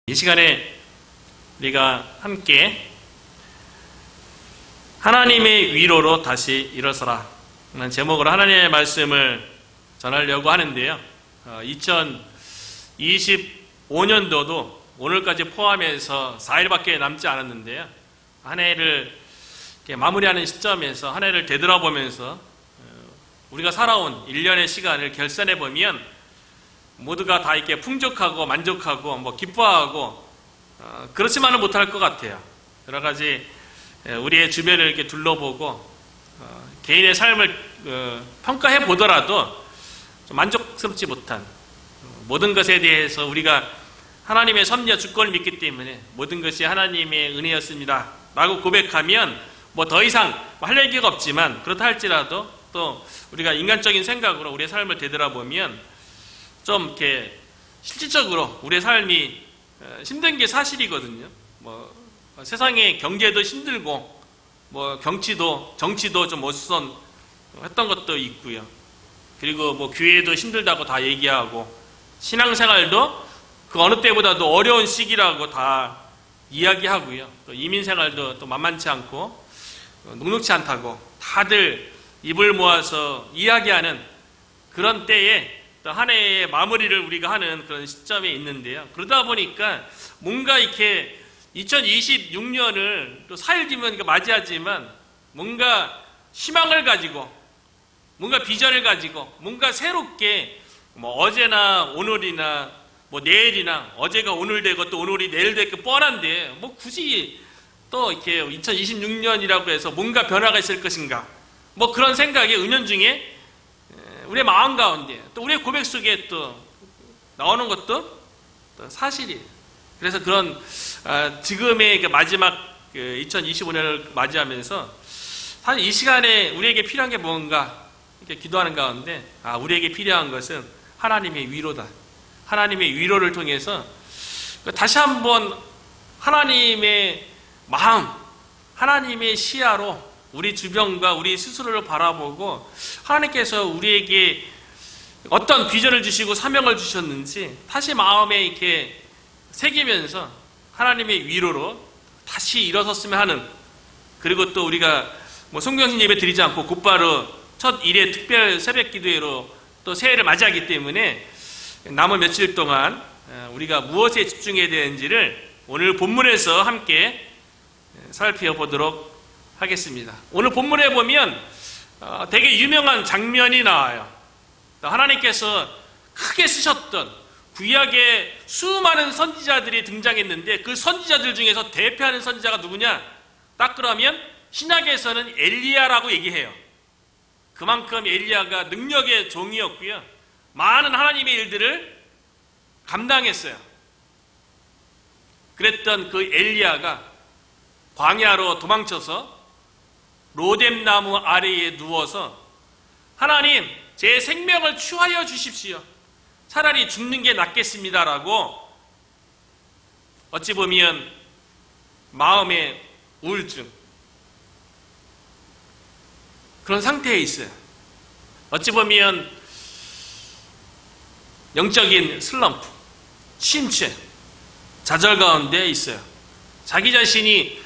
이 시간에 우리가 함께 하나님의 위로로 다시 일어서라 라는 제목으로 하나님의 말씀을 전하려고 하는데요. 2025년도도 오늘까지 포함해서 4일밖에 남지 않았는데요. 한 해를 마무리하는 시점에서 한 해를 되돌아보면서 우리가 살아온 1년의 시간을 결산해 보면 모두가 다 이렇게 풍족하고 만족하고 기뻐하고 그렇지만은 못할 것 같아요. 여러 가지 우리의 주변을 이렇게 둘러보고 개인의 삶을 평가해 보더라도 좀 만족스럽지 못한 모든 것에 대해서 우리가 하나님의 섭리와 주권을 믿기 때문에 모든 것이 하나님의 은혜였습니다 라고 고백하면 더 이상 할 얘기가 없지만, 그렇다 할지라도 또 우리가 인간적인 생각으로 우리의 삶을 되돌아보면 좀 이렇게 실질적으로 우리의 삶이 힘든 게 사실이거든요. 세상의 경제도 힘들고 정치도 좀 어수선했던 것도 있고요. 그리고 교회도 힘들다고 다 얘기하고, 신앙생활도 그 어느 때보다도 어려운 시기라고 다 이야기하고요. 또 이민생활도 또 만만치 않고 녹록치 않다고 다들 입을 모아서 이야기하는 그런 때에 또 한 해의 마무리를 우리가 하는 그런 시점에 있는데요. 그러다 보니까 뭔가 이렇게 2026년을 또 4일 뒤면 맞이하지만 뭔가 희망을 가지고, 뭔가 비전을 가지고, 뭔가 새롭게 어제나 오늘이나 내일이나 어제가 오늘 되고 또 오늘이 내일 되고 뻔한데 굳이 또 이렇게 2026년이라고 해서 뭔가 변화가 있을 것인가, 그런 생각이 은연중에 우리의 마음 가운데 또 우리의 고백 속에 또 나오는 것도 또 사실이에요. 그래서 그런 지금의 마지막 2025년을 맞이하면서 사실 이 시간에 우리에게 필요한 게 뭔가 이렇게 기도하는 가운데 우리에게 필요한 것은 하나님의 위로다. 하나님의 위로를 통해서 다시 한번 하나님의 마음, 하나님의 시야로 우리 주변과 우리 스스로를 바라보고 하나님께서 우리에게 어떤 비전을 주시고 사명을 주셨는지 다시 마음에 이렇게 새기면서 하나님의 위로로 다시 일어섰으면 하는, 그리고 또 우리가 송경신 예배 드리지 않고 곧바로 첫 일의 특별 새벽 기도회로 또 새해를 맞이하기 때문에 남은 며칠 동안 우리가 무엇에 집중해야 되는지를 오늘 본문에서 함께 살펴보도록 하겠습니다. 오늘 본문에 보면 되게 유명한 장면이 나와요. 하나님께서 크게 쓰셨던 구약의 수많은 선지자들이 등장했는데 그 선지자들 중에서 대표하는 선지자가 누구냐? 딱 그러면 신약에서는 엘리야라고 얘기해요. 그만큼 엘리야가 능력의 종이었고요. 많은 하나님의 일들을 감당했어요. 그랬던 그 엘리야가 광야로 도망쳐서 로뎀나무 아래에 누워서 하나님, 제 생명을 취하여 주십시오. 차라리 죽는 게 낫겠습니다라고 어찌 보면 마음의 우울증, 그런 상태에 있어요. 어찌 보면 영적인 슬럼프, 침체, 좌절 가운데 있어요. 자기 자신이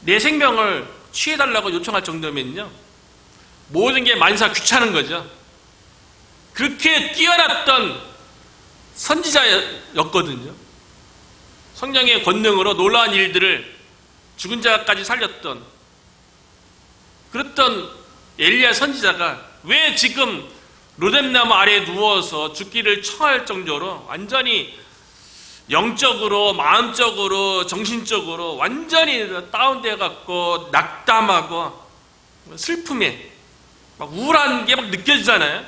내 생명을 취해달라고 요청할 정도면요, 모든 게 만사 귀찮은 거죠. 그렇게 뛰어났던 선지자였거든요. 성령의 권능으로 놀라운 일들을, 죽은 자까지 살렸던 그랬던 엘리야 선지자가 왜 지금 로뎀나무 아래에 누워서 죽기를 청할 정도로 완전히 영적으로, 마음적으로, 정신적으로 완전히 다운되어 갖고 낙담하고 슬픔에 우울한 게 느껴지잖아요.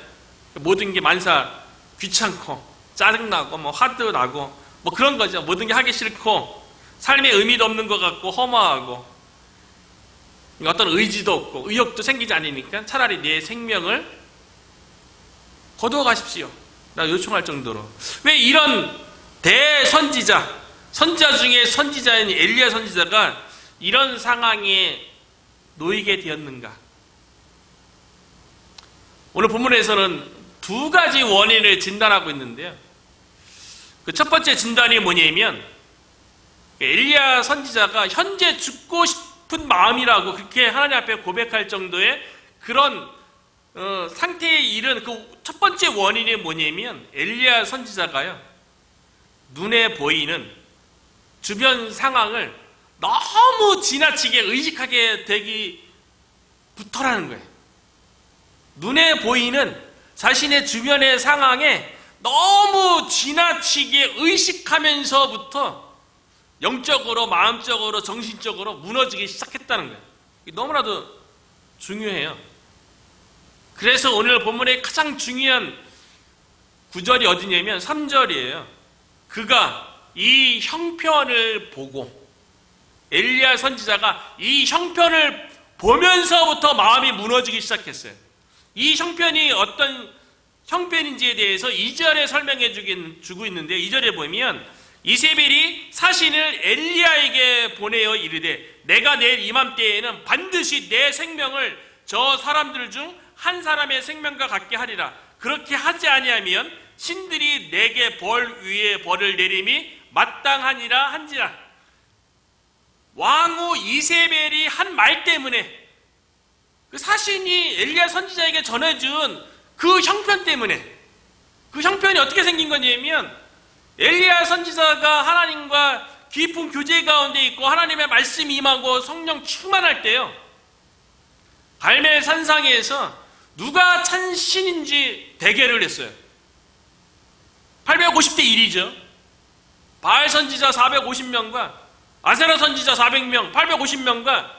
모든 게 만사 귀찮고 짜증나고 화도 나고 그런 거죠. 모든 게 하기 싫고 삶에 의미도 없는 것 같고 허무하고 어떤 의지도 없고 의욕도 생기지 않으니까 차라리 내 생명을 거두어 가십시오 라고 요청할 정도로. 왜 이런 대선지자, 선지자 중에 선지자인 엘리야 선지자가 이런 상황에 놓이게 되었는가? 오늘 본문에서는 두 가지 원인을 진단하고 있는데요. 그 첫 번째 진단이 뭐냐면 엘리야 선지자가 현재 죽고 싶은 마음이라고 그렇게 하나님 앞에 고백할 정도의 그런 상태에 이른 그 첫 번째 원인이 뭐냐면 엘리야 선지자가요, 눈에 보이는 주변 상황을 너무 지나치게 의식하게 되기부터라는 거예요. 눈에 보이는 자신의 주변의 상황에 너무 지나치게 의식하면서부터 영적으로, 마음적으로, 정신적으로 무너지기 시작했다는 거예요. 너무나도 중요해요. 그래서 오늘 본문의 가장 중요한 구절이 어디냐면 3절이에요. 그가 이 형편을 보고, 엘리야 선지자가 이 형편을 보면서부터 마음이 무너지기 시작했어요. 이 형편이 어떤 형편인지에 대해서 2절에 설명해 주고 있는데, 2절에 보면 이세벨이 사신을 엘리야에게 보내어 이르되 내가 내일 이맘때에는 반드시 내 생명을 저 사람들 중 한 사람의 생명과 같게 하리라. 그렇게 하지 아니하면 신들이 내게 벌 위에 벌을 내림이 마땅하니라 한지라. 왕후 이세벨이 한 말 때문에, 그 사신이 엘리야 선지자에게 전해준 그 형편 때문에, 그 형편이 어떻게 생긴 거냐면 엘리야 선지자가 하나님과 깊은 교제 가운데 있고 하나님의 말씀이 임하고 성령 충만할 때요, 갈멜 산상에서 누가 참 신인지 대결을 했어요. 850대 1이죠. 바알 선지자 450명과 아세라 선지자 400명, 850명과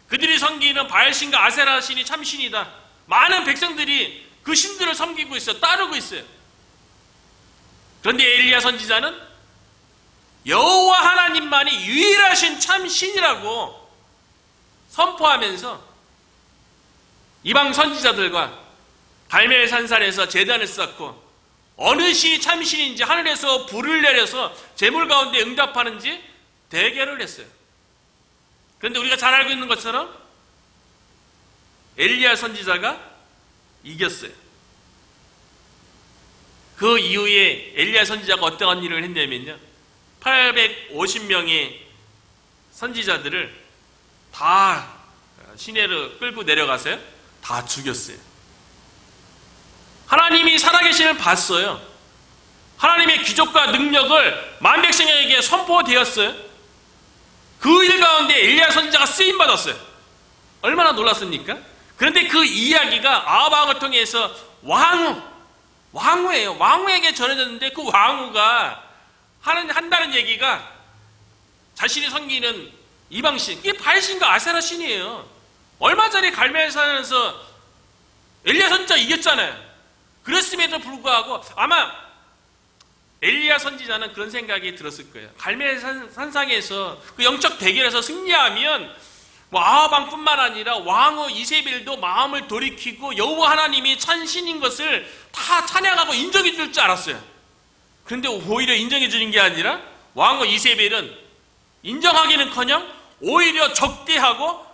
그들이 섬기는 바알 신과 아세라 신이 참 신이다. 많은 백성들이 그 신들을 섬기고 있어요. 따르고 있어요. 그런데 엘리야 선지자는 여호와 하나님만이 유일하신 참 신이라고 선포하면서 이방 선지자들과 갈멜 산산에서 제단을 쌓고 어느 신이 참 신인지 하늘에서 불을 내려서 제물 가운데 응답하는지 대결을 했어요. 그런데 우리가 잘 알고 있는 것처럼 엘리야 선지자가 이겼어요. 그 이후에 엘리야 선지자가 어떠한 일을 했냐면요, 850명의 선지자들을 다 시내로 끌고 내려가서요, 다 죽였어요. 하나님이 살아계심을 봤어요. 하나님의 기적과 능력을 만백성에게 선포되었어요. 그 일 가운데 엘리야 선지자가 쓰임받았어요. 얼마나 놀랐습니까? 그런데 그 이야기가 아합 왕을 통해서 왕후예요. 왕후에게 전해졌는데 그 왕후가 한다는 얘기가 자신이 섬기는 이방신, 이게 바알신과 아세라 신이에요. 얼마 전에 갈멜산에서 엘리야 선지자 이겼잖아요. 그랬음에도 불구하고 아마 엘리야 선지자는 그런 생각이 들었을 거예요. 갈멜산상에서 그 영적 대결에서 승리하면 아합 왕뿐만 아니라 왕후 이세벨도 마음을 돌이키고 여호와 하나님이 참신인 것을 다 찬양하고 인정해 줄 줄 알았어요. 그런데 오히려 인정해 주는 게 아니라 왕후 이세벨은 인정하기는커녕 오히려 적대하고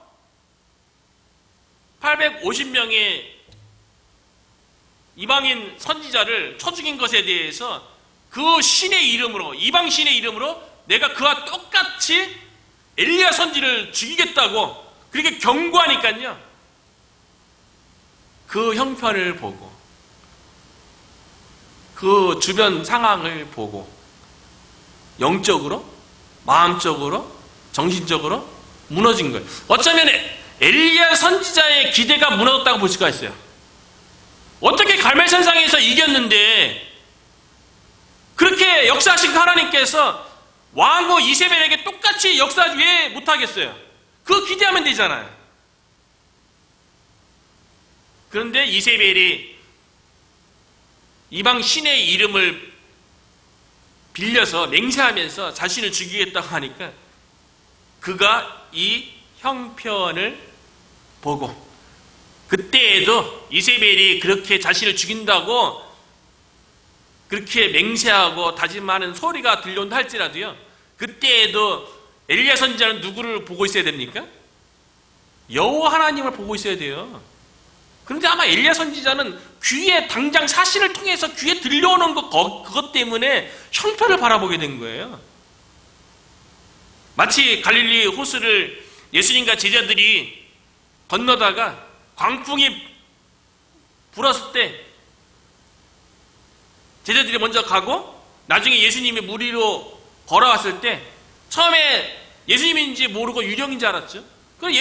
850명의 이방인 선지자를 쳐 죽인 것에 대해서 그 신의 이름으로, 이방 신의 이름으로 내가 그와 똑같이 엘리야 선지를 죽이겠다고 그렇게 경고하니까요, 그 형편을 보고 그 주변 상황을 보고 영적으로, 마음적으로, 정신적으로 무너진 거예요. 어쩌면 엘리야 선지자의 기대가 무너졌다고 볼 수가 있어요. 어떻게 갈멜산상에서 이겼는데 그렇게 역사하신 하나님께서 왕후 이세벨에게 똑같이 역사 왜 못하겠어요? 그거 기대하면 되잖아요. 그런데 이세벨이 이방 신의 이름을 빌려서 맹세하면서 자신을 죽이겠다고 하니까 그가 이 형편을 보고, 그때에도 이세벨이 그렇게 자신을 죽인다고 그렇게 맹세하고 다짐하는 소리가 들려온다 할지라도요, 그때에도 엘리야 선지자는 누구를 보고 있어야 됩니까? 여호와 하나님을 보고 있어야 돼요. 그런데 아마 엘리야 선지자는 귀에 당장 사신을 통해서 귀에 들려오는 그것 때문에 형편을 바라보게 된 거예요. 마치 갈릴리 호수를 예수님과 제자들이 건너다가 광풍이 불었을 때 제자들이 먼저 가고 나중에 예수님이 물 위로 걸어왔을 때 처음에 예수님인지 모르고 유령인 줄 알았죠. 그럼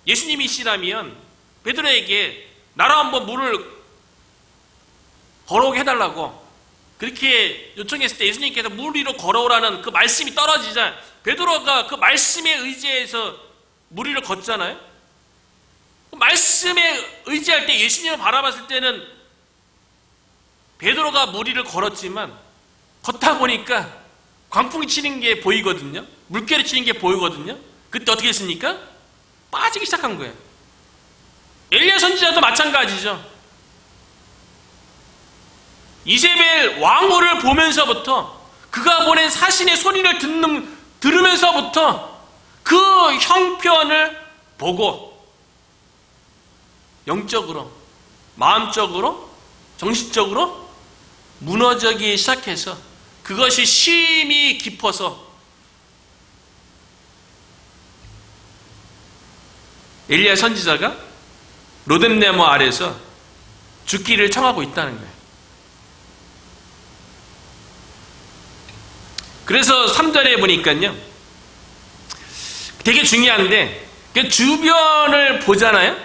예수님이시라면 베드로에게 나로 한번 물을 걸어오게 해달라고 그렇게 요청했을 때 예수님께서 물 위로 걸어오라는 그 말씀이 떨어지자 베드로가 그 말씀에 의지해서 물 위로 걷잖아요. 그 말씀에 의지할 때 예수님을 바라봤을 때는 베드로가 물 위를 걸었지만 걷다 보니까 광풍이 치는 게 보이거든요. 물결이 치는 게 보이거든요. 그때 어떻게 했습니까? 빠지기 시작한 거예요. 엘리야 선지자도 마찬가지죠. 이세벨 왕후를 보면서부터 그가 보낸 사신의 소리를 들으면서부터 그 형편을 보고 영적으로, 마음적으로, 정신적으로 무너지기 시작해서 그것이 심히 깊어서 엘리야 선지자가 로뎀나무 아래서 죽기를 청하고 있다는 거예요. 그래서 3절에 보니까요, 되게 중요한데, 주변을 보잖아요?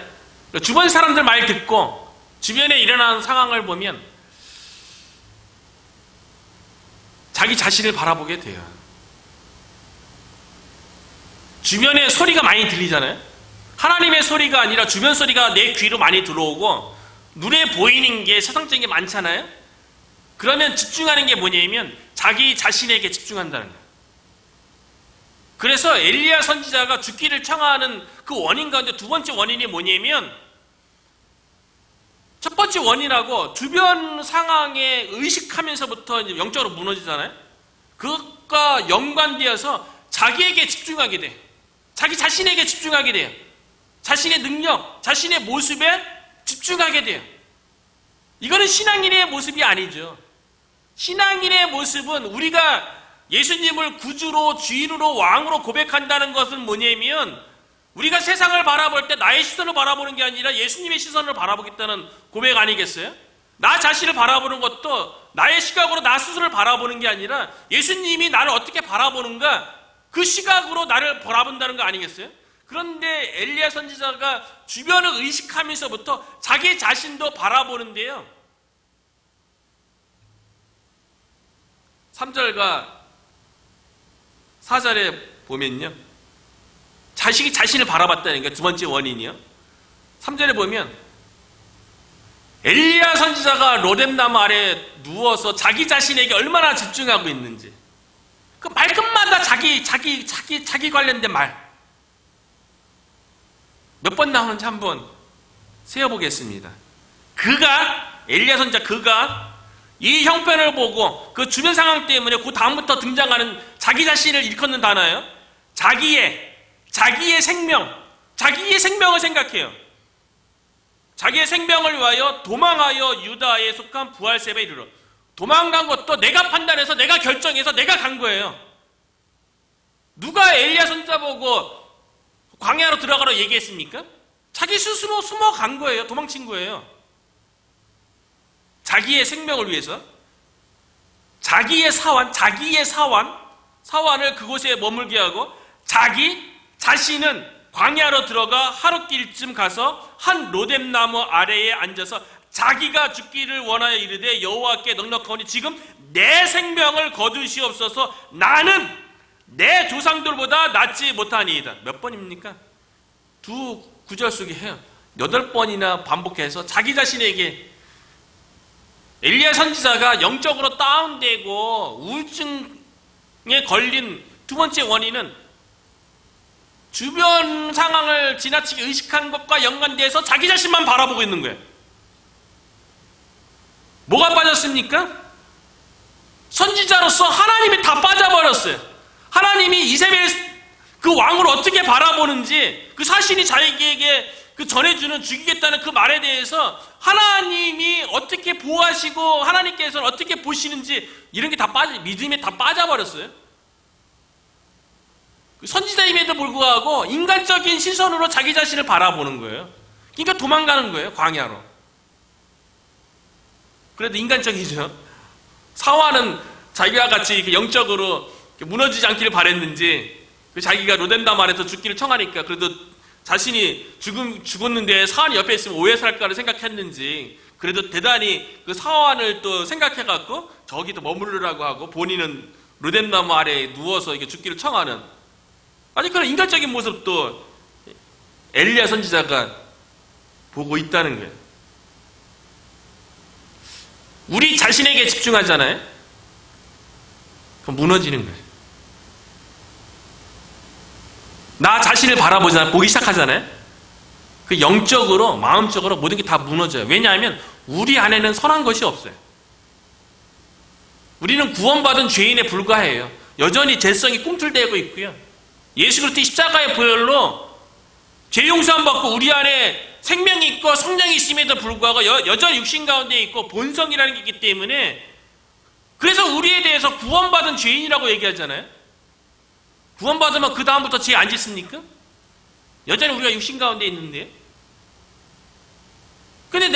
주변 사람들 말 듣고, 주변에 일어나는 상황을 보면, 자기 자신을 바라보게 돼요. 주변에 소리가 많이 들리잖아요? 하나님의 소리가 아니라 주변 소리가 내 귀로 많이 들어오고, 눈에 보이는 게 세상적인 게 많잖아요? 그러면 집중하는 게 뭐냐면, 자기 자신에게 집중한다는 거예요. 그래서 엘리야 선지자가 죽기를 청하는 그 원인 가운데 두 번째 원인이 뭐냐면 첫 번째 원인하고 주변 상황에 의식하면서부터 이제 영적으로 무너지잖아요. 그것과 연관되어서 자기에게 집중하게 돼. 자기 자신에게 집중하게 돼요. 자신의 능력, 자신의 모습에 집중하게 돼요. 이거는 신앙인의 모습이 아니죠. 신앙인의 모습은 우리가 예수님을 구주로, 주인으로, 왕으로 고백한다는 것은 뭐냐면 우리가 세상을 바라볼 때 나의 시선을 바라보는 게 아니라 예수님의 시선을 바라보겠다는 고백 아니겠어요? 나 자신을 바라보는 것도 나의 시각으로 나 스스로를 바라보는 게 아니라 예수님이 나를 어떻게 바라보는가 그 시각으로 나를 바라본다는 거 아니겠어요? 그런데 엘리야 선지자가 주변을 의식하면서부터 자기 자신도 바라보는데요. 3절과 4절에 보면요. 자식이 자신을 바라봤다는 게 두 번째 원인이요. 3절에 보면 엘리야 선지자가 로뎀나무 아래 누워서 자기 자신에게 얼마나 집중하고 있는지 그 말끝마다 자기 관련된 말 몇 번 나오는지 한번 세어보겠습니다. 엘리야 선지자 그가 이 형편을 보고 그 주변 상황 때문에 그 다음부터 등장하는 자기 자신을 일컫는 단어예요. 자기의 생명을 생각해요. 자기의 생명을 위하여 도망하여 유다에 속한 부할세바에 이르러 도망간 것도 내가 판단해서 내가 결정해서 내가 간 거예요. 누가 엘리야 선지자 보고 광야로 들어가라고 얘기했습니까? 자기 스스로 숨어간 거예요. 도망친 거예요. 자기의 생명을 위해서 자기의 사환을 그곳에 머물게 하고 자기 자신은 광야로 들어가 하룻길쯤 가서 한 로뎀나무 아래에 앉아서 자기가 죽기를 원하여 이르되 여호와께 넉넉하오니 지금 내 생명을 거두시옵소서 나는 내 조상들보다 낫지 못하니이다. 몇 번입니까? 두 구절 속에 해요. 8번이나 반복해서 자기 자신에게 엘리야 선지자가 영적으로 다운되고 우울증에 걸린 두 번째 원인은 주변 상황을 지나치게 의식한 것과 연관돼서 자기 자신만 바라보고 있는 거예요. 뭐가 빠졌습니까? 선지자로서 하나님이 다 빠져버렸어요. 하나님이 이세벨 그 왕을 어떻게 바라보는지 그 사신이 자기에게 그 전해주는 죽이겠다는 그 말에 대해서 하나님이 어떻게 보호하시고 하나님께서는 어떻게 보시는지 이런 게 다 믿음에 다 빠져버렸어요. 선지자임에도 불구하고 인간적인 시선으로 자기 자신을 바라보는 거예요. 그러니까 도망가는 거예요, 광야로. 그래도 인간적이죠. 사화는 자기와 같이 이렇게 영적으로 무너지지 않기를 바랬는지, 자기가 로덴담 안에서 죽기를 청하니까 그래도 자신이 죽었는데 사환이 옆에 있으면 오해 살까를 생각했는지, 그래도 대단히 그 사환을 또 생각해갖고 저기도 머무르라고 하고 본인은 로덴나무 아래에 누워서 이게 죽기를 청하는, 아니 그런 인간적인 모습도 엘리야 선지자가 보고 있다는 거예요. 우리 자신에게 집중하잖아요. 그럼 무너지는 거예요. 나 자신을 보기 시작하잖아요. 그 영적으로, 마음적으로 모든 게 다 무너져요. 왜냐하면 우리 안에는 선한 것이 없어요. 우리는 구원받은 죄인에 불과해요. 여전히 죄성이 꿈틀대고 있고요. 예수 그리스도의 십자가의 보혈로 죄 용서함 받고 우리 안에 생명이 있고 성령이 있음에도 불구하고 여전히 육신 가운데 있고 본성이라는 게 있기 때문에, 그래서 우리에 대해서 구원받은 죄인이라고 얘기하잖아요. 구원받으면 그 다음부터 죄 안 짓습니까? 여전히 우리가 육신 가운데 있는데. 근데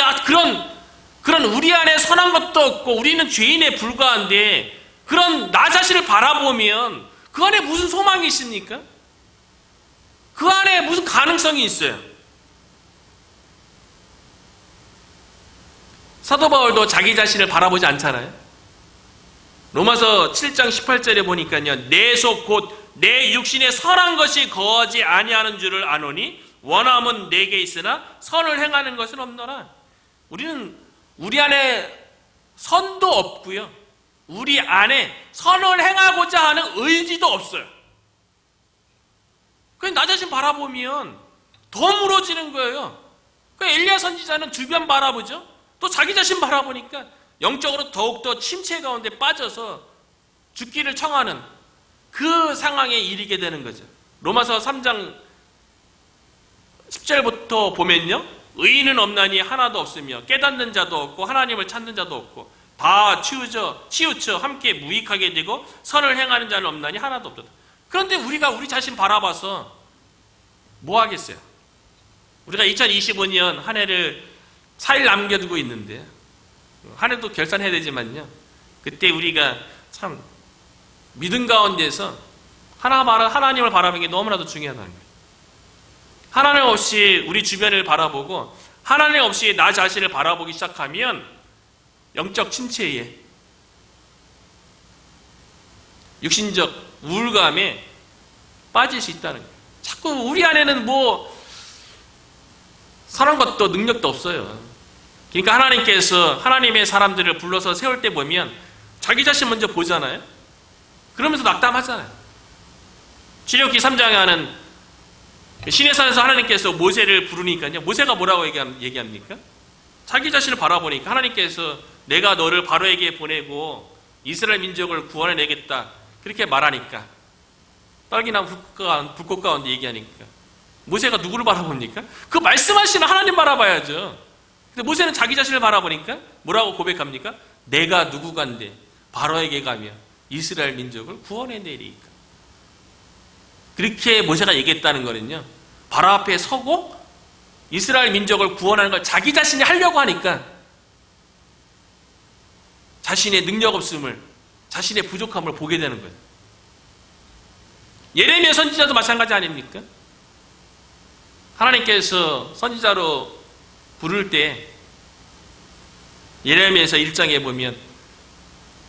그런 우리 안에 선한 것도 없고 우리는 죄인에 불과한데, 그런 나 자신을 바라보면 그 안에 무슨 소망이 있습니까? 그 안에 무슨 가능성이 있어요? 사도 바울도 자기 자신을 바라보지 않잖아요. 로마서 7장 18절에 보니까요, 내 속 곧 내 육신에 선한 것이 거하지 아니하는 줄을 아노니 원함은 내게 있으나 선을 행하는 것은 없노라. 우리는 우리 안에 선도 없고요, 우리 안에 선을 행하고자 하는 의지도 없어요. 그냥 나 자신 바라보면 더 무너지는 거예요. 그러니까 엘리야 선지자는 주변 바라보죠. 또 자기 자신 바라보니까 영적으로 더욱더 침체 가운데 빠져서 죽기를 청하는 그 상황에 이르게 되는 거죠. 로마서 3장 10절부터 보면요, 의인은 없나니 하나도 없으며 깨닫는 자도 없고 하나님을 찾는 자도 없고 다 치우쳐 함께 무익하게 되고 선을 행하는 자는 없나니 하나도 없다. 그런데 우리가 우리 자신 바라봐서 뭐 하겠어요? 우리가 2025년 한 해를 4일 남겨두고 있는데, 한 해도 결산해야 되지만요, 그때 우리가 참 믿음 가운데서 하나님을 바라보는 게 너무나도 중요하다는 거예요. 하나님 없이 우리 주변을 바라보고 하나님 없이 나 자신을 바라보기 시작하면 영적 침체에, 육신적 우울감에 빠질 수 있다는 거예요. 자꾸 우리 안에는 뭐 선한 것도 능력도 없어요. 그러니까 하나님께서 하나님의 사람들을 불러서 세울 때 보면 자기 자신 먼저 보잖아요. 그러면서 낙담하잖아요. 출애굽기 3장에 하는 시내산에서 하나님께서 모세를 부르니까요, 모세가 뭐라고 얘기합니까? 자기 자신을 바라보니까 하나님께서 내가 너를 바로에게 보내고 이스라엘 민족을 구원해내겠다 그렇게 말하니까, 딸기나무 불꽃 가운데 얘기하니까 모세가 누구를 바라봅니까? 그 말씀하시는 하나님 바라봐야죠. 근데 모세는 자기 자신을 바라보니까 뭐라고 고백합니까? 내가 누구간데 바로에게 가며 이스라엘 민족을 구원해내리까. 그렇게 모세가 얘기했다는 거는요, 바로 앞에 서고 이스라엘 민족을 구원하는 걸 자기 자신이 하려고 하니까 자신의 능력 없음을, 자신의 부족함을 보게 되는 거예요. 예레미야 선지자도 마찬가지 아닙니까? 하나님께서 선지자로 부를 때 예레미야서 1장에 보면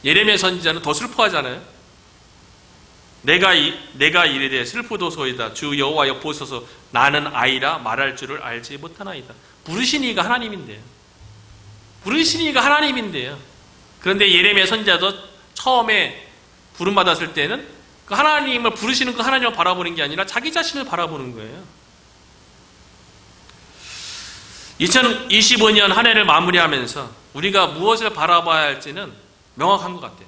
예레미야 선지자는 더 슬퍼하잖아요. 내가 이르되 슬프도소이다. 주 여호와여 보소서 나는 아이라 말할 줄을 알지 못하나이다. 부르신 이가 하나님인데요. 그런데 예레미야 선지자도 처음에 부름받았을 때는 그 하나님을 부르시는 그 하나님을 바라보는 게 아니라 자기 자신을 바라보는 거예요. 2025년 한 해를 마무리하면서 우리가 무엇을 바라봐야 할지는 명확한 것 같아요.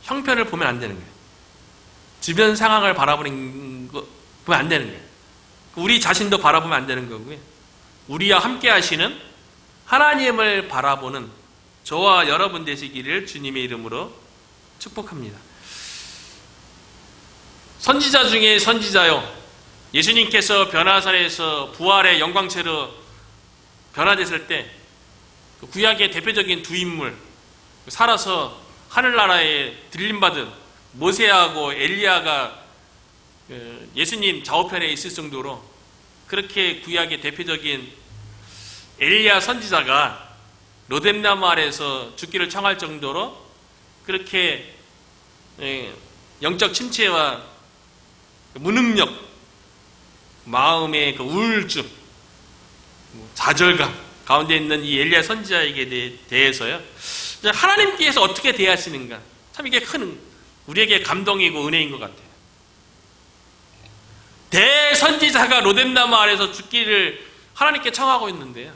형편을 보면 안 되는 거예요. 주변 상황을 바라보는 거 보면 안 되는 거예요. 우리 자신도 바라보면 안 되는 거고요. 우리와 함께 하시는 하나님을 바라보는 저와 여러분 되시기를 주님의 이름으로 축복합니다. 선지자 중에 선지자요. 예수님께서 변화산에서 부활의 영광체로 변화됐을 때 구약의 대표적인 두 인물, 살아서 하늘나라에 들림받은 모세하고 엘리야가 예수님 좌우편에 있을 정도로, 그렇게 구약의 대표적인 엘리야 선지자가 로뎀나무 아래에서 죽기를 청할 정도로 그렇게 영적 침체와 무능력, 마음의 그 우울증, 좌절감 가운데 있는 이 엘리야 선지자에게 대해서요, 하나님께서 어떻게 대하시는가, 참 이게 큰 우리에게 감동이고 은혜인 것 같아요. 대선지자가 로뎀나무 아래서 죽기를 하나님께 청하고 있는데요,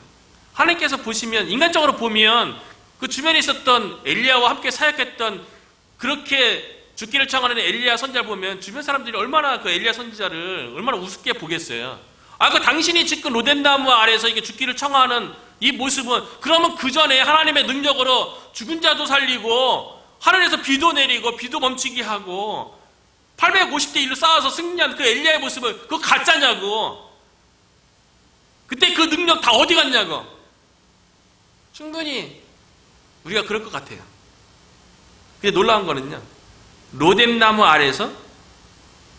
하나님께서 보시면, 인간적으로 보면 그 주변에 있었던 엘리야와 함께 사역했던, 그렇게 죽기를 청하는 엘리야 선지자를 보면 주변 사람들이 얼마나 그 엘리야 선지자를 얼마나 우습게 보겠어요. 그 당신이 지금 로뎀나무 아래에서 이게 죽기를 청하는 이 모습은, 그러면 그 전에 하나님의 능력으로 죽은 자도 살리고 하늘에서 비도 내리고 비도 멈추게 하고 850대 1로 쌓아서 승리한 그 엘리야의 모습을 그거 가짜냐고. 그때 그 능력 다 어디 갔냐고. 충분히 우리가 그럴 것 같아요. 근데 놀라운 거는요, 로뎀나무 아래에서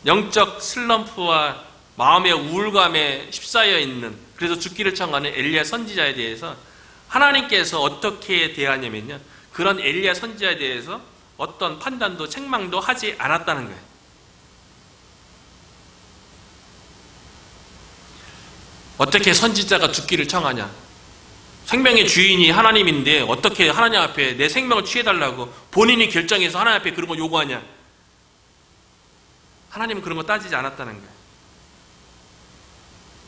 영적 슬럼프와 마음의 우울감에 휩싸여 있는, 그래서 죽기를 청하는 엘리야 선지자에 대해서 하나님께서 어떻게 대하냐면요, 그런 엘리야 선지자에 대해서 어떤 판단도 책망도 하지 않았다는 거예요. 어떻게 선지자가 죽기를 청하냐? 생명의 주인이 하나님인데 어떻게 하나님 앞에 내 생명을 취해달라고 본인이 결정해서 하나님 앞에 그런 거 요구하냐? 하나님은 그런 거 따지지 않았다는 거예요.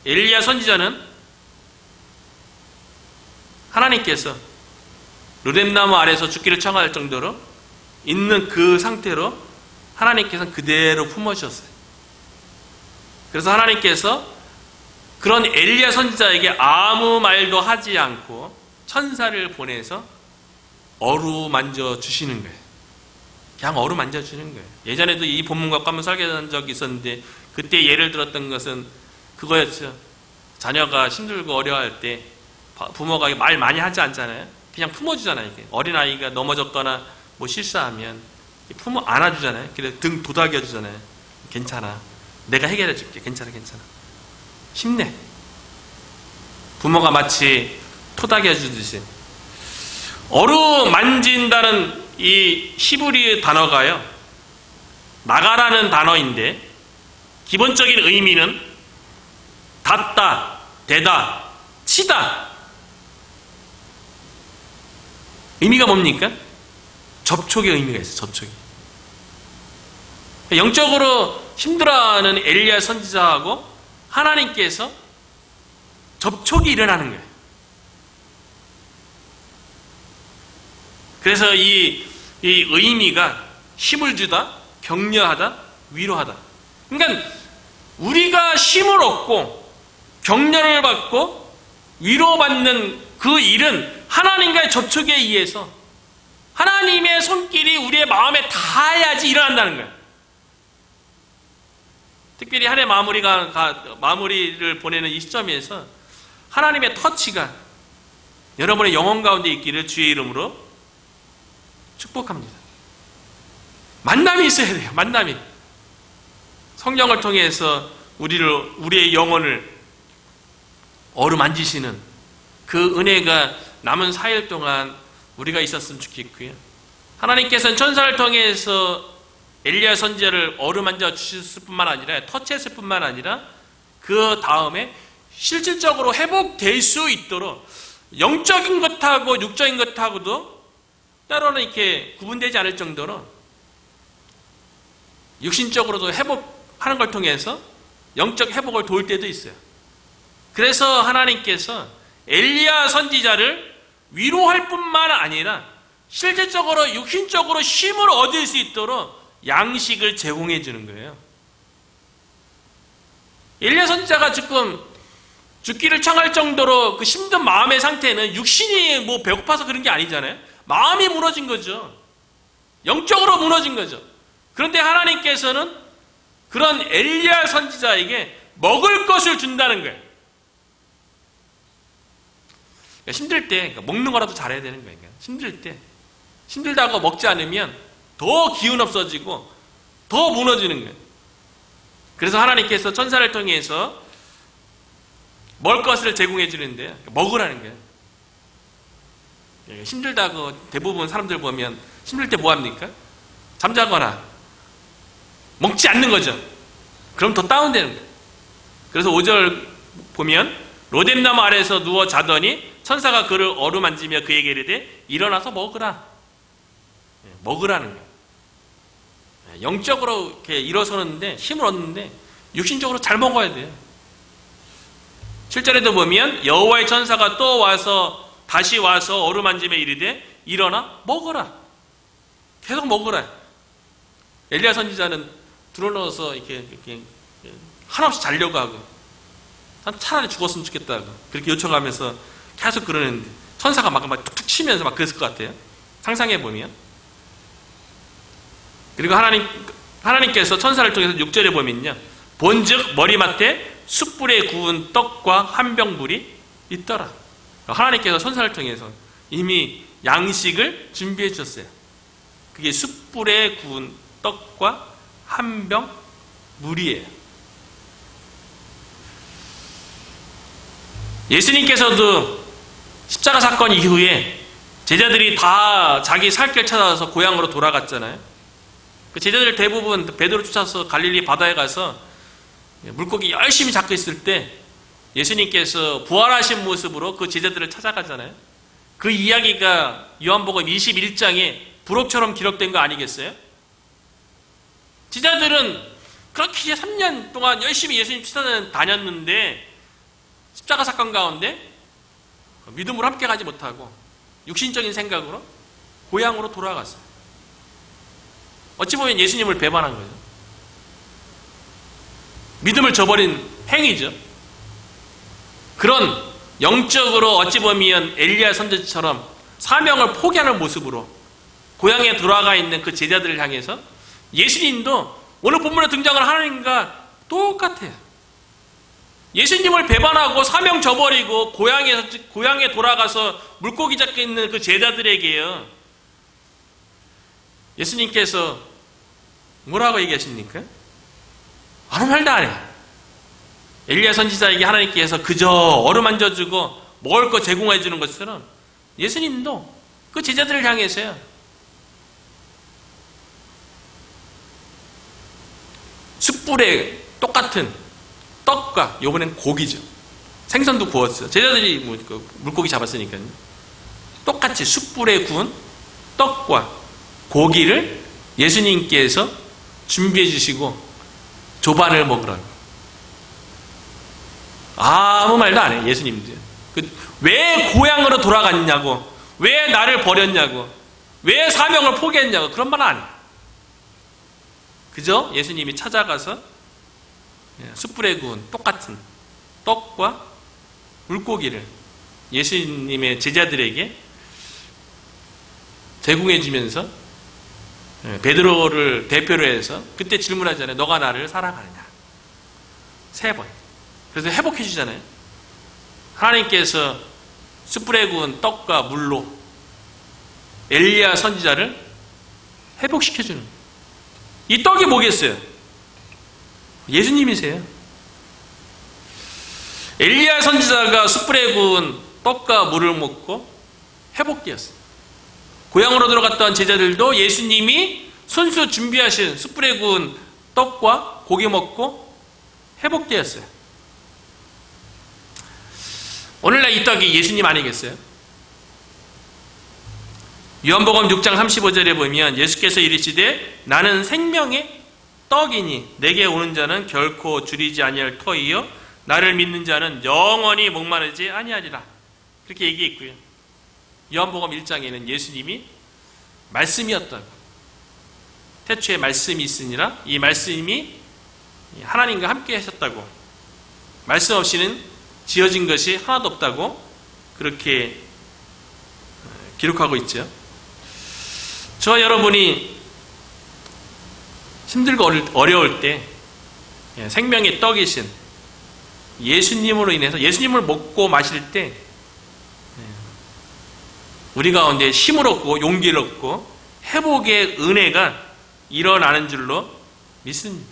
엘리야 선지자는 하나님께서 로뎀나무 아래서 죽기를 청할 정도로 있는 그 상태로 하나님께서는 그대로 품으셨어요. 그래서 하나님께서 그런 엘리야 선지자에게 아무 말도 하지 않고 천사를 보내서 어루만져 주시는 거예요. 그냥 어루만져 주는 거예요. 예전에도 이 본문과 한번 설교한 적이 있었는데, 그때 예를 들었던 것은 그거였죠. 자녀가 힘들고 어려워할 때 부모가 말 많이 하지 않잖아요. 그냥 품어주잖아요. 이렇게. 어린아이가 넘어졌거나 뭐 실수하면 품어 안아주잖아요. 그래서 등 도닥여주잖아요. 괜찮아, 내가 해결해 줄게. 괜찮아. 힘내. 부모가 마치 토닥여 주듯이. 어루만진다는 이 히브리 단어가요, 나가라는 단어인데 기본적인 의미는 닿다, 대다, 치다. 의미가 뭡니까? 접촉의 의미가 있어요. 접촉이. 영적으로 힘들어하는 엘리야 선지자하고 하나님께서 접촉이 일어나는 거예요. 그래서 이 의미가 힘을 주다, 격려하다, 위로하다. 그러니까 우리가 힘을 얻고 격려를 받고 위로받는 그 일은 하나님과의 접촉에 의해서 하나님의 손길이 우리의 마음에 닿아야지 일어난다는 거예요. 특별히 한 해 마무리를 보내는 이 시점에서 하나님의 터치가 여러분의 영혼 가운데 있기를 주의 이름으로 축복합니다. 만남이 있어야 돼요. 만남이. 성령을 통해서 우리의 영혼을 어루만지시는 그 은혜가 남은 4일 동안 우리가 있었으면 좋겠고요. 하나님께서는 천사를 통해서 엘리야 선지자를 어루만져 주셨을 뿐만 아니라, 터치했을 뿐만 아니라 그 다음에 실질적으로 회복될 수 있도록 영적인 것하고 육적인 것하고도 때로는 이렇게 구분되지 않을 정도로 육신적으로도 회복하는 걸 통해서 영적 회복을 도울 때도 있어요. 그래서 하나님께서 엘리야 선지자를 위로할 뿐만 아니라 실질적으로 육신적으로 힘을 얻을 수 있도록 양식을 제공해 주는 거예요. 엘리야 선지자가 지금 죽기를 청할 정도로 그 힘든 마음의 상태는 육신이 뭐 배고파서 그런 게 아니잖아요. 마음이 무너진 거죠. 영적으로 무너진 거죠. 그런데 하나님께서는 그런 엘리야 선지자에게 먹을 것을 준다는 거예요. 그러니까 힘들 때 먹는 거라도 잘해야 되는 거예요. 힘들 때 힘들다고 먹지 않으면 더 기운 없어지고 더 무너지는 거예요. 그래서 하나님께서 천사를 통해서 먹을 것을 제공해 주는데요. 먹으라는 거예요. 힘들다고 대부분 사람들 보면 힘들 때 뭐 합니까? 잠자거나 먹지 않는 거죠. 그럼 더 다운되는 거예요. 그래서 5절 보면 로뎀나무 아래에서 누워 자더니 천사가 그를 어루만지며 그에게 이르되 일어나서 먹으라. 먹으라는 거예요. 영적으로 이렇게 일어서는데 힘을 얻는데 육신적으로 잘 먹어야 돼요. 7절에도 보면 여호와의 천사가 또 와서 다시 와서 어루만지며 이르되 일어나 먹어라. 계속 먹으라. 엘리야 선지자는 드러누워서 이렇게 한없이 자려고 하고 난 차라리 죽었으면 좋겠다고 그렇게 요청하면서 계속 그러는데 천사가 막 툭툭 치면서 막 그랬을 것 같아요. 상상해 보면. 그리고 하나님께서 천사를 통해서 6절에 보면요. 본즉 머리맡에 숯불에 구운 떡과 한 병 물이 있더라. 하나님께서 천사를 통해서 이미 양식을 준비해 주셨어요. 그게 숯불에 구운 떡과 한 병 물이에요. 예수님께서도 십자가 사건 이후에 제자들이 다 자기 살 길 찾아서 고향으로 돌아갔잖아요. 그 제자들 대부분 베드로 쫓아서 갈릴리 바다에 가서 물고기 열심히 잡고 있을 때 예수님께서 부활하신 모습으로 그 제자들을 찾아가잖아요. 그 이야기가 요한복음 21장에 부록처럼 기록된 거 아니겠어요? 제자들은 그렇게 3년 동안 열심히 예수님 다녔는데 십자가 사건 가운데 믿음으로 함께 가지 못하고 육신적인 생각으로 고향으로 돌아갔어요. 어찌 보면 예수님을 배반한 거죠. 믿음을 저버린 행위죠. 그런 영적으로 어찌 보면 엘리야 선지자처럼 사명을 포기하는 모습으로 고향에 돌아가 있는 그 제자들을 향해서 예수님도 오늘 본문에 등장하는 하나님과 똑같아요. 예수님을 배반하고 사명 저버리고 고향에 돌아가서 물고기 잡고 있는 그 제자들에게요. 예수님께서 뭐라고 얘기하십니까? 아무 말도 안 해요. 엘리야 선지자에게 하나님께서 그저 어루만져주고 먹을 거 제공해 주는 것처럼 예수님도 그 제자들을 향해서요. 숯불에 똑같은 떡과 이번엔 고기죠. 생선도 구웠어요. 제자들이 물고기 잡았으니까요. 똑같이 숯불에 구운 떡과 고기를 예수님께서 준비해 주시고 조반을 먹으라고. 아무 말도 안 해요. 예수님도. 왜 고향으로 돌아갔냐고, 왜 나를 버렸냐고, 왜 사명을 포기했냐고 그런 말 안 해요. 그저 예수님이 찾아가서 숯불에 구운 똑같은 떡과 물고기를 예수님의 제자들에게 제공해 주면서 베드로를 대표로 해서 그때 질문하잖아요. 너가 나를 사랑하느냐? 3번. 그래서 회복해 주잖아요. 하나님께서 숯불에 구운 떡과 물로 엘리야 선지자를 회복시켜 주는 거예요. 이 떡이 뭐겠어요? 예수님이세요. 엘리야 선지자가 숯불에 구운 떡과 물을 먹고 회복되었어요. 고향으로 들어갔던 제자들도 예수님이 손수 준비하신 숯불에 구운 떡과 고기 먹고 회복되었어요. 오늘날 이 떡이 예수님 아니겠어요? 요한복음 6장 35절에 보면 예수께서 이르시되 나는 생명의 떡이니 내게 오는 자는 결코 줄이지 아니할 터이요 나를 믿는 자는 영원히 목마르지 아니하리라. 그렇게 얘기했고요. 요한복음 1장에는 예수님이 말씀이었다고. 태초에 말씀이 있으니라 이 말씀이 하나님과 함께 하셨다고. 말씀 없이는 지어진 것이 하나도 없다고 그렇게 기록하고 있죠. 저 여러분이 힘들고 어려울 때 생명의 떡이신 예수님으로 인해서 예수님을 먹고 마실 때 우리 가운데 힘을 얻고 용기를 얻고 회복의 은혜가 일어나는 줄로 믿습니다.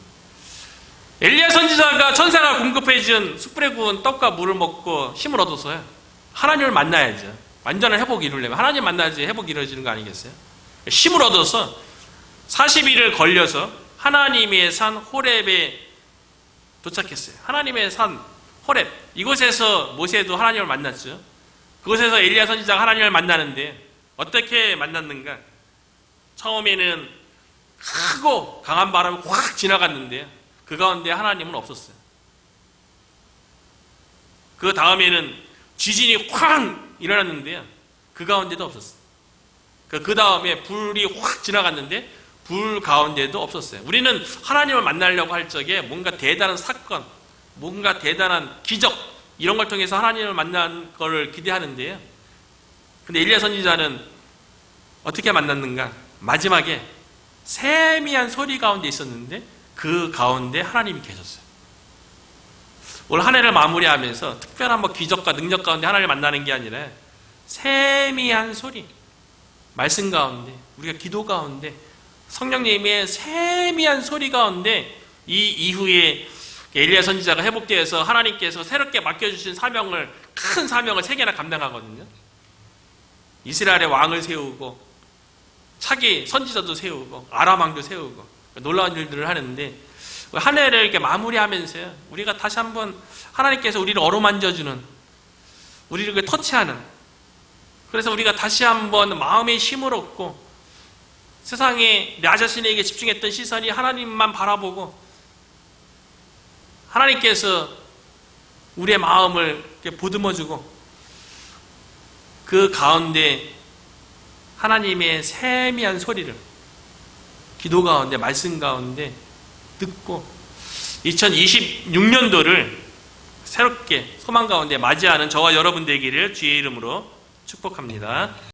엘리야 선지자가 천사가 공급해 준 숯불에 구운 떡과 물을 먹고 힘을 얻어서요. 하나님을 만나야죠. 완전한 회복이 이루려면 하나님 만나야지 회복이 이루어지는 거 아니겠어요? 힘을 얻어서 40일을 걸려서 하나님의 산 호렙에 도착했어요. 하나님의 산 호렙, 이곳에서 모세도 하나님을 만났죠. 그곳에서 엘리야 선지자가 하나님을 만나는데 어떻게 만났는가? 처음에는 크고 강한 바람이 확 지나갔는데요, 그 가운데 하나님은 없었어요. 그 다음에는 지진이 확 일어났는데요, 그 가운데도 없었어요. 그 다음에 불이 확 지나갔는데 불 가운데도 없었어요. 우리는 하나님을 만나려고 할 적에 뭔가 대단한 사건, 뭔가 대단한 기적, 이런 걸 통해서 하나님을 만난 걸 기대하는데요, 근데 엘리야 선지자는 어떻게 만났는가? 마지막에 세미한 소리 가운데 있었는데 그 가운데 하나님이 계셨어요. 올 한 해를 마무리하면서 특별한 기적과 능력 가운데 하나님을 만나는 게 아니라 세미한 소리, 말씀 가운데, 우리가 기도 가운데, 성령님의 세미한 소리 가운데 이 이후에 엘리야 선지자가 회복되어서 하나님께서 새롭게 맡겨주신 사명을, 큰 사명을 3개나 감당하거든요. 이스라엘의 왕을 세우고 차기 선지자도 세우고 아람 왕도 세우고 놀라운 일들을 하는데, 한 해를 이렇게 마무리하면서요, 우리가 다시 한번 하나님께서 우리를 어루만져주는, 우리를 이렇게 터치하는, 그래서 우리가 다시 한번 마음의 힘을 얻고 세상에 나 자신에게 집중했던 시선이 하나님만 바라보고 하나님께서 우리의 마음을 이렇게 보듬어주고 그 가운데 하나님의 세미한 소리를 기도 가운데, 말씀 가운데 듣고 2026년도를 새롭게 소망 가운데 맞이하는 저와 여러분 되기를 주의 이름으로 축복합니다.